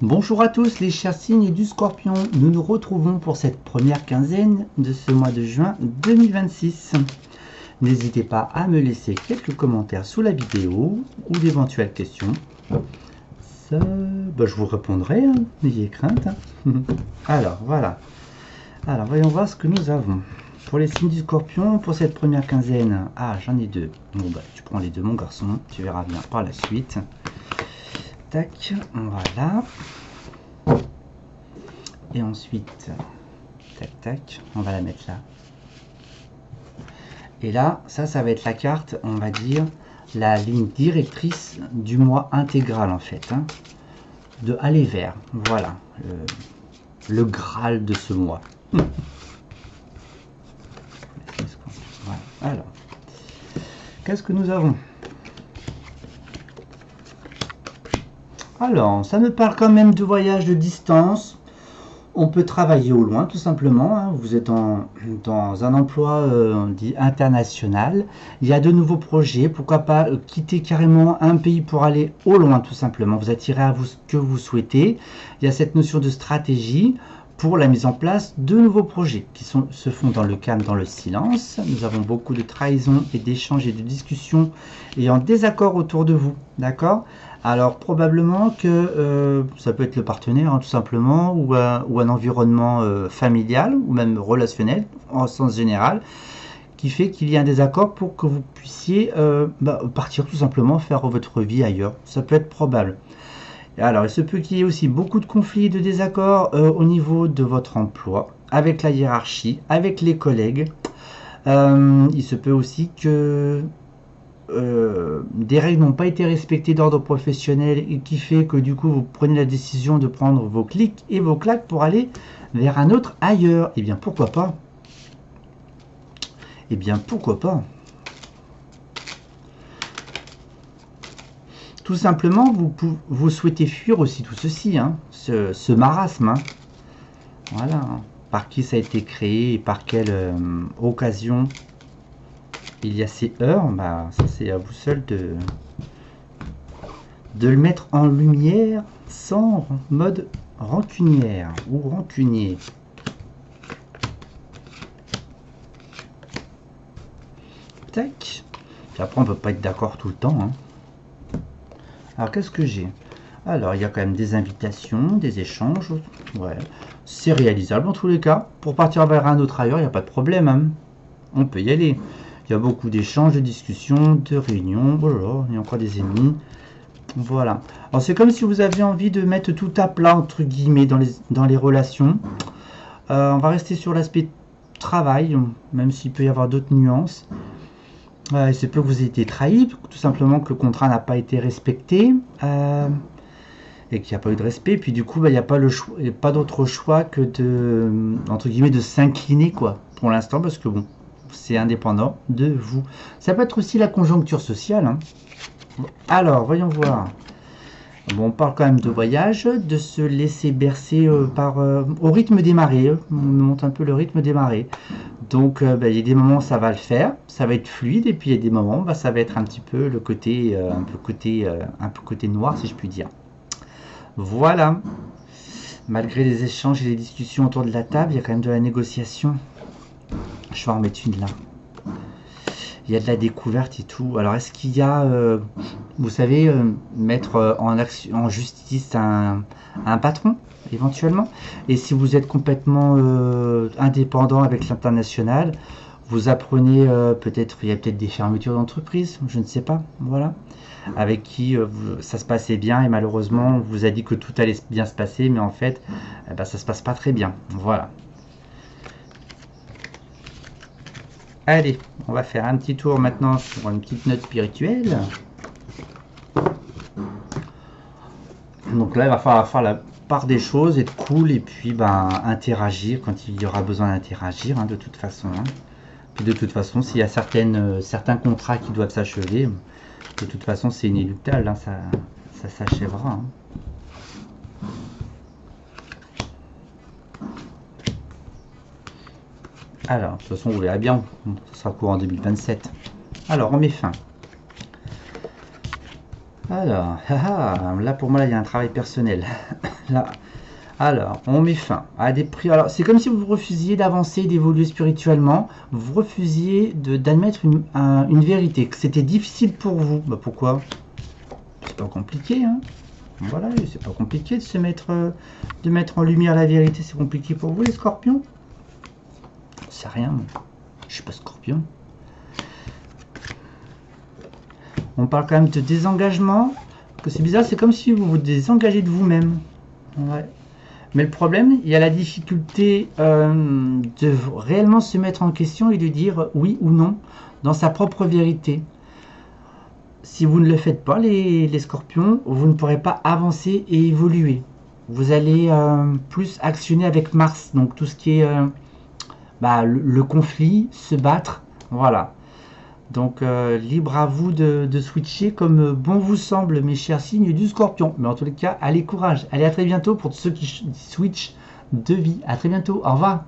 Bonjour à tous les chers signes du Scorpion, nous nous retrouvons pour cette première quinzaine de ce mois de juin 2026. N'hésitez pas à me laisser quelques commentaires sous la vidéo ou d'éventuelles questions. Ça, je vous répondrai, hein, n'ayez crainte. Alors voilà, alors voyons voir ce que nous avons. Pour les signes du Scorpion, pour cette première quinzaine, j'en ai deux. Bon tu prends les deux mon garçon, tu verras bien par la suite. Tac, voilà. Et ensuite, tac tac, on va la mettre là. Et là, ça va être la carte, on va dire, la ligne directrice du mois intégral en fait. Hein, de aller vers, voilà, le Graal de ce mois. Voilà. Alors, qu'est-ce que nous avons? Alors, ça me parle quand même de voyage de distance. On peut travailler au loin, tout simplement. Hein. Vous êtes dans un emploi dit international. Il y a de nouveaux projets. Pourquoi pas quitter carrément un pays pour aller au loin, tout simplement. Vous attirez à vous ce que vous souhaitez. Il y a cette notion de stratégie pour la mise en place de nouveaux projets qui se font dans le calme, dans le silence. Nous avons beaucoup de trahison et d'échanges et de discussions et en désaccord autour de vous. D'accord ? Alors probablement que ça peut être le partenaire hein, tout simplement ou un environnement familial ou même relationnel en sens général qui fait qu'il y a un désaccord pour que vous puissiez partir tout simplement faire votre vie ailleurs. Ça peut être probable. Alors il se peut qu'il y ait aussi beaucoup de conflits et de désaccords au niveau de votre emploi, avec la hiérarchie, avec les collègues. Il se peut aussi que des règles n'ont pas été respectées d'ordre professionnel et qui fait que du coup vous prenez la décision de prendre vos clics et vos claques pour aller vers un autre ailleurs. Et bien pourquoi pas? Et bien pourquoi pas? Tout simplement vous souhaitez fuir aussi tout ceci, hein, ce marasme. Hein. Voilà. Par qui ça a été créé et par quelle occasion il y a ces heures, ça c'est à vous seul de le mettre en lumière sans mode rancunière ou rancunier. Tac. Puis après on peut pas être d'accord tout le temps. Hein. Alors qu'est-ce que j'ai? Alors il y a quand même des invitations, des échanges. Ouais. C'est réalisable en tous les cas. Pour partir vers un autre ailleurs, il n'y a pas de problème. Hein. On peut y aller. Il y a beaucoup d'échanges, de discussions, de réunions. Oh là là, il y a encore des ennemis. Voilà. Alors c'est comme si vous aviez envie de mettre tout à plat, entre guillemets, dans les relations. On va rester sur l'aspect travail, même s'il peut y avoir d'autres nuances. Il se peut que vous ayez été trahi, tout simplement que le contrat n'a pas été respecté. Et qu'il n'y a pas eu de respect. Puis du coup, il n'y a pas d'autre choix que de, entre guillemets, de s'incliner, quoi, pour l'instant, parce que bon, c'est indépendant de vous. Ça peut être aussi la conjoncture sociale. Hein. Alors, voyons voir. Bon, on parle quand même de voyage, de se laisser bercer au rythme des marées. On monte un peu le rythme des marées. Donc, il y a des moments ça va le faire, ça va être fluide, et puis il y a des moments ça va être un petit peu le côté, un peu côté noir, si je puis dire. Voilà. Malgré les échanges et les discussions autour de la table, il y a quand même de la négociation. Je vais en mettre une là. Il y a de la découverte et tout. Alors est-ce qu'il y a, vous savez, mettre en justice un patron éventuellement? Et si vous êtes complètement indépendant avec l'international, vous apprenez peut-être, il y a peut-être des fermetures d'entreprise, je ne sais pas, voilà. Avec qui ça se passait bien et malheureusement on vous a dit que tout allait bien se passer, mais en fait, ça se passe pas très bien. Voilà. Allez, on va faire un petit tour maintenant sur une petite note spirituelle. Donc là, il va falloir faire la part des choses, être cool et puis interagir quand il y aura besoin d'interagir, hein, de toute façon. Hein. Puis de toute façon, s'il y a certains contrats qui doivent s'achever, de toute façon, c'est inéluctable, hein, ça s'achèvera. Hein. Alors, de toute façon, vous verrez bien, ça sera courant 2027. Alors, on met fin. Alors, là pour moi, là, il y a un travail personnel. Là, alors, on met fin à des prix. Alors, c'est comme si vous refusiez d'avancer, d'évoluer spirituellement. Vous refusiez d'admettre une vérité, que c'était difficile pour vous. Bah, pourquoi? C'est pas compliqué, hein. Voilà, c'est pas compliqué de mettre en lumière la vérité. C'est compliqué pour vous, les scorpions? C'est rien. Je suis pas scorpion. On parle quand même de désengagement. Que c'est bizarre, c'est comme si vous vous désengagez de vous-même. Ouais. Mais le problème, il y a la difficulté de réellement se mettre en question et de dire oui ou non dans sa propre vérité. Si vous ne le faites pas, les scorpions, vous ne pourrez pas avancer et évoluer. Vous allez plus actionner avec Mars, donc tout ce qui est le conflit, se battre, voilà. Donc libre à vous de switcher comme bon vous semble, mes chers signes du scorpion. Mais en tous les cas, allez courage. Allez, à très bientôt pour ceux qui switchent de vie. À très bientôt. Au revoir.